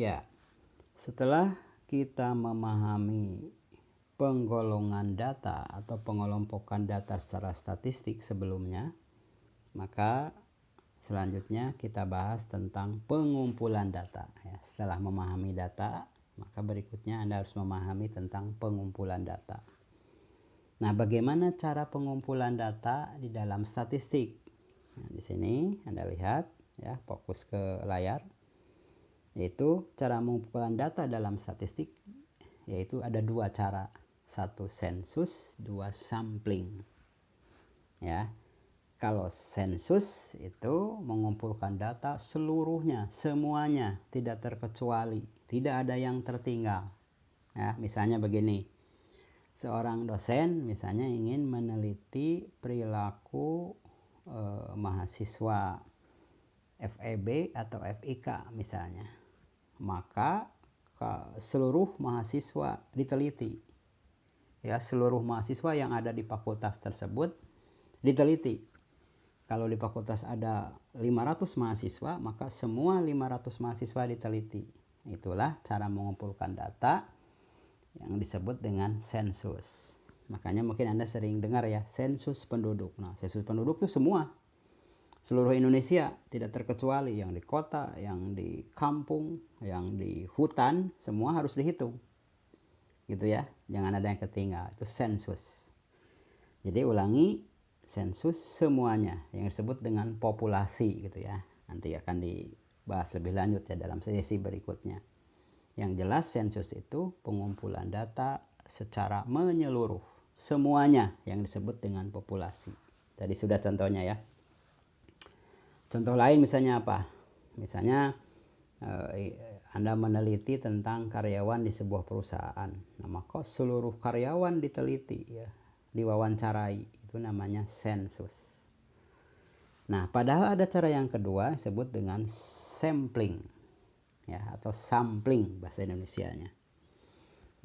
Ya, setelah kita memahami penggolongan data atau pengelompokan data secara statistik sebelumnya, maka selanjutnya kita bahas tentang pengumpulan data. Ya, setelah memahami data, maka berikutnya Anda harus memahami tentang pengumpulan data. Nah, bagaimana cara pengumpulan data di dalam statistik? Nah, di sini Anda lihat, ya, fokus ke layar. Yaitu cara pengumpulan data dalam statistik, yaitu ada dua cara, satu sensus, dua sampling. Ya, kalau sensus itu mengumpulkan data seluruhnya, semuanya, tidak terkecuali, tidak ada yang tertinggal. Ya, misalnya begini, seorang dosen misalnya ingin meneliti perilaku mahasiswa FEB atau FIK misalnya, maka seluruh mahasiswa diteliti. Ya, seluruh mahasiswa yang ada di fakultas tersebut diteliti. Kalau di fakultas ada 500 mahasiswa, maka semua 500 mahasiswa diteliti. Itulah cara mengumpulkan data yang disebut dengan sensus. Makanya mungkin Anda sering dengar ya, sensus penduduk. Nah, sensus penduduk itu semua, seluruh Indonesia, tidak terkecuali, yang di kota, yang di kampung, yang di hutan, semua harus dihitung. Gitu ya, jangan ada yang ketinggal. Itu sensus. Jadi ulangi, sensus semuanya, yang disebut dengan populasi gitu ya. Nanti akan dibahas lebih lanjut ya dalam sesi berikutnya. Yang jelas sensus itu pengumpulan data secara menyeluruh, semuanya yang disebut dengan populasi. Tadi sudah contohnya ya. Contoh lain misalnya apa? Misalnya Anda meneliti tentang karyawan di sebuah perusahaan. Nah, maka seluruh karyawan diteliti ya, diwawancarai. Itu namanya sensus. Nah, padahal ada cara yang kedua disebut dengan sampling ya, atau sampling bahasa Indonesianya.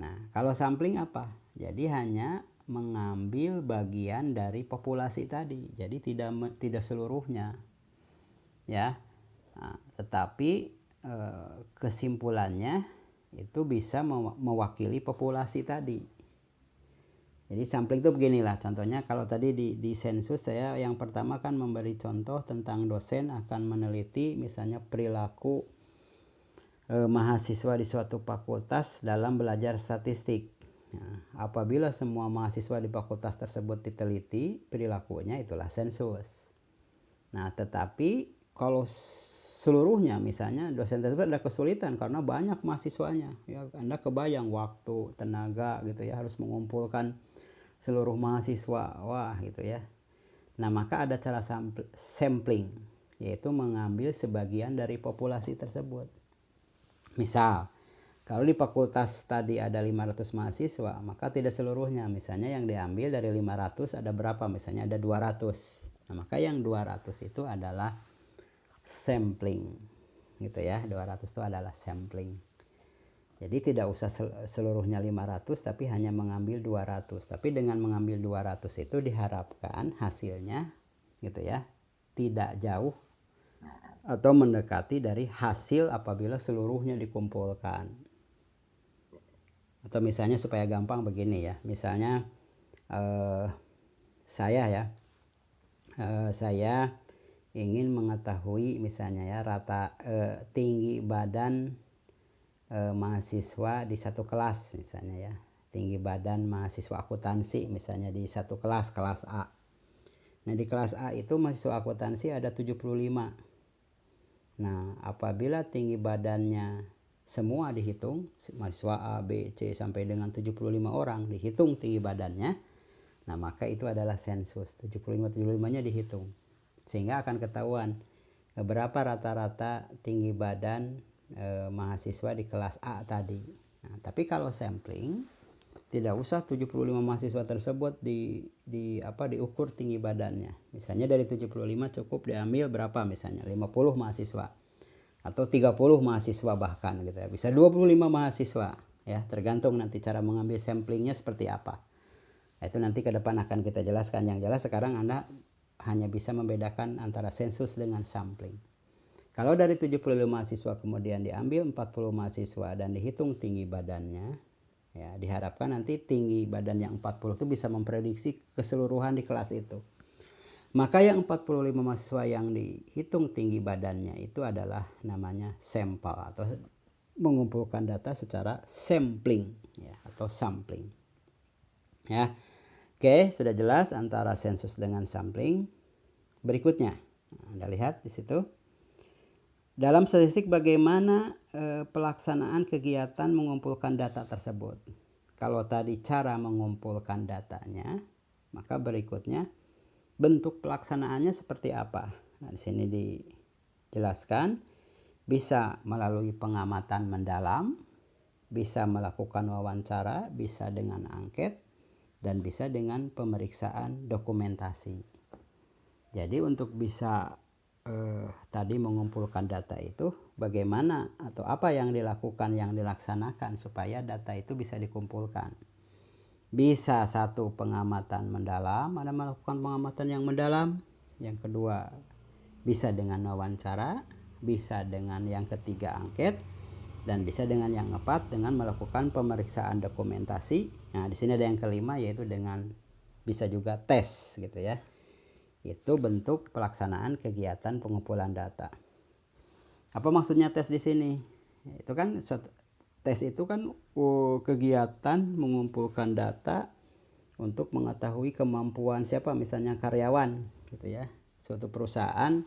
Nah, kalau sampling apa? Jadi hanya mengambil bagian dari populasi tadi. Jadi tidak seluruhnya. Ya. Nah, tetapi kesimpulannya itu bisa mewakili populasi tadi. Jadi sampling itu beginilah contohnya. Kalau tadi di sensus saya yang pertama kan memberi contoh tentang dosen akan meneliti misalnya perilaku mahasiswa di suatu fakultas dalam belajar statistik. Nah, apabila semua mahasiswa di fakultas tersebut diteliti perilakunya, itulah sensus. Nah, tetapi kalau seluruhnya misalnya dosen tersebut ada kesulitan karena banyak mahasiswanya, ya Anda kebayang waktu, tenaga gitu ya, harus mengumpulkan seluruh mahasiswa, wah gitu ya. Nah, maka ada cara sampling, yaitu mengambil sebagian dari populasi tersebut. Misal, kalau di fakultas tadi ada 500 mahasiswa, maka tidak seluruhnya. Misalnya yang diambil dari 500 ada berapa? Misalnya ada 200. Nah, maka yang 200 itu adalah sampling. Gitu ya, 200 itu adalah sampling. Jadi tidak usah seluruhnya 500, tapi hanya mengambil 200. Tapi dengan mengambil 200 itu diharapkan hasilnya gitu ya, tidak jauh atau mendekati dari hasil apabila seluruhnya dikumpulkan. Atau misalnya supaya gampang begini ya, misalnya saya ingin mengetahui misalnya ya tinggi badan mahasiswa di satu kelas misalnya ya, tinggi badan mahasiswa akuntansi misalnya di satu kelas A. Nah, di kelas A itu mahasiswa akuntansi ada 75. Nah, apabila tinggi badannya semua dihitung, mahasiswa A, B, C sampai dengan 75 orang dihitung tinggi badannya, nah maka itu adalah sensus. 75-75-nya dihitung. Sehingga akan ketahuan berapa rata-rata tinggi badan mahasiswa di kelas A tadi. Nah, tapi kalau sampling tidak usah 75 mahasiswa tersebut diukur tinggi badannya. Misalnya dari 75 cukup diambil berapa misalnya 50 mahasiswa atau 30 mahasiswa bahkan gitu ya. Bisa 25 mahasiswa ya, tergantung nanti cara mengambil samplingnya seperti apa. Itu nanti ke depan akan kita jelaskan. Yang jelas sekarang Anda hanya bisa membedakan antara sensus dengan sampling. Kalau dari 75 mahasiswa kemudian diambil 40 mahasiswa dan dihitung tinggi badannya, ya diharapkan nanti tinggi badan yang 40 itu bisa memprediksi keseluruhan di kelas itu. Maka yang 45 mahasiswa yang dihitung tinggi badannya itu adalah namanya sampel atau mengumpulkan data secara sampling ya, atau sampling. Ya. Oke, sudah jelas antara sensus dengan sampling. Berikutnya, Anda lihat di situ. Dalam statistik bagaimana pelaksanaan kegiatan mengumpulkan data tersebut. Kalau tadi cara mengumpulkan datanya, maka berikutnya bentuk pelaksanaannya seperti apa. Nah, di sini dijelaskan bisa melalui pengamatan mendalam, bisa melakukan wawancara, bisa dengan angket, dan bisa dengan pemeriksaan dokumentasi. Jadi untuk bisa tadi mengumpulkan data itu bagaimana atau apa yang dilakukan, yang dilaksanakan supaya data itu bisa dikumpulkan. Bisa satu pengamatan mendalam, ada melakukan pengamatan yang mendalam. Yang kedua bisa dengan wawancara, bisa dengan yang ketiga angket, dan bisa dengan yang keempat dengan melakukan pemeriksaan dokumentasi. Nah, di sini ada yang kelima yaitu dengan bisa juga tes gitu ya. Itu bentuk pelaksanaan kegiatan pengumpulan data. Apa maksudnya tes di sini? Itu kan tes itu kan kegiatan mengumpulkan data untuk mengetahui kemampuan siapa, misalnya karyawan gitu ya. Suatu perusahaan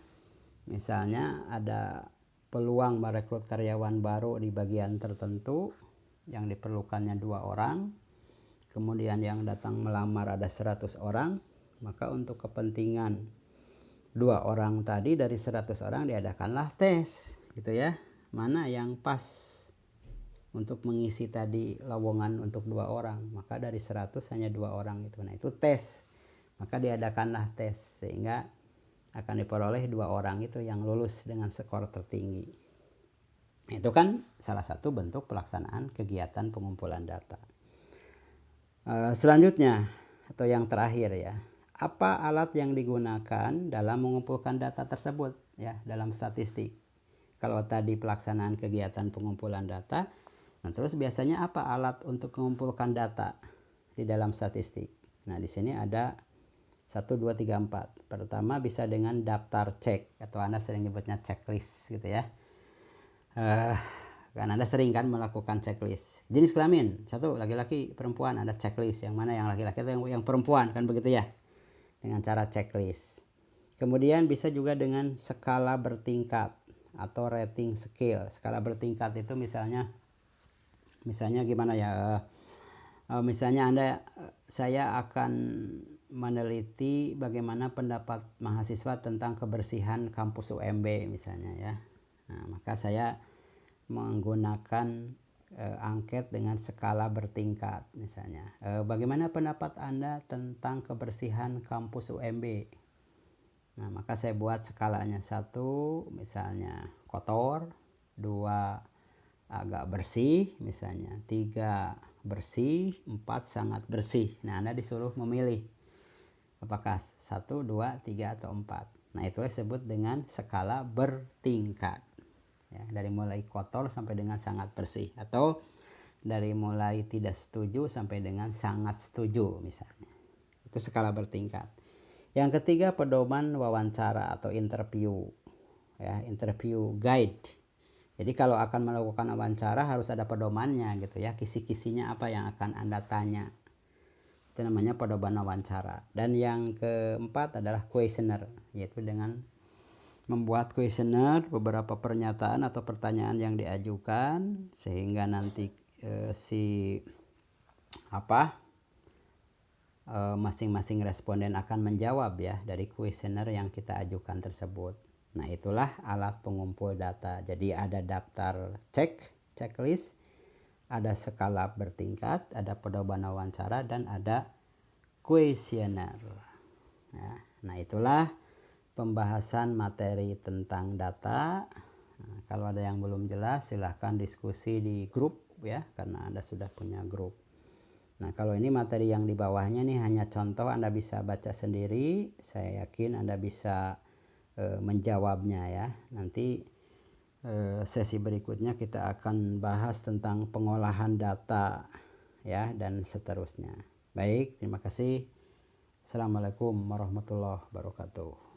misalnya ada peluang merekrut karyawan baru di bagian tertentu yang diperlukannya 2 orang, kemudian yang datang melamar ada 100 orang, maka untuk kepentingan 2 orang tadi dari 100 orang diadakanlah tes gitu ya, mana yang pas untuk mengisi tadi lowongan untuk 2 orang, maka dari 100 hanya 2 orang gitu. Nah itu tes, maka diadakanlah tes sehingga akan diperoleh 2 orang itu yang lulus dengan skor tertinggi. Itu kan salah satu bentuk pelaksanaan kegiatan pengumpulan data. Selanjutnya atau yang terakhir ya, apa alat yang digunakan dalam mengumpulkan data tersebut ya dalam statistik. Kalau tadi pelaksanaan kegiatan pengumpulan data, nah terus biasanya apa alat untuk mengumpulkan data di dalam statistik. Nah di sini ada 1, 2, 3, 4. Pertama bisa dengan daftar cek atau Anda sering nyebutnya checklist gitu ya. Kan Anda sering kan melakukan checklist. Jenis kelamin, 1 laki-laki, perempuan, ada checklist. Yang mana yang laki-laki atau yang perempuan kan begitu ya. Dengan cara checklist. Kemudian bisa juga dengan skala bertingkat atau rating scale. Skala bertingkat itu misalnya gimana ya? Misalnya saya akan meneliti bagaimana pendapat mahasiswa tentang kebersihan kampus UMB misalnya ya. Nah, maka saya menggunakan angket dengan skala bertingkat misalnya. Bagaimana pendapat Anda tentang kebersihan kampus UMB? Nah, maka saya buat skalanya 1 misalnya kotor, 2 agak bersih misalnya, 3 bersih, 4 sangat bersih. Nah, Anda disuruh memilih apakah 1, 2, 3 atau 4. Nah, itu disebut dengan skala bertingkat ya, dari mulai kotor sampai dengan sangat bersih, atau dari mulai tidak setuju sampai dengan sangat setuju misalnya. Itu skala bertingkat. Yang ketiga pedoman wawancara atau interview ya, interview guide. Jadi kalau akan melakukan wawancara harus ada pedomannya gitu ya, kisi-kisinya apa yang akan Anda tanya. Itu namanya pedoman wawancara. Dan yang keempat adalah questionnaire, yaitu dengan membuat questionnaire, beberapa pernyataan atau pertanyaan yang diajukan sehingga nanti masing-masing responden akan menjawab ya dari questionnaire yang kita ajukan tersebut. Nah, itulah alat pengumpul data. Jadi ada daftar checklist, ada skala bertingkat, ada pedoman wawancara, dan ada questionnaire. Ya, nah, itulah pembahasan materi tentang data. Nah, kalau ada yang belum jelas silahkan diskusi di grup ya, karena Anda sudah punya grup. Nah, kalau ini materi yang di bawahnya nih hanya contoh, Anda bisa baca sendiri. Saya yakin Anda bisa menjawabnya ya. Nanti sesi berikutnya kita akan bahas tentang pengolahan data ya dan seterusnya. Baik, terima kasih. Assalamualaikum warahmatullahi wabarakatuh.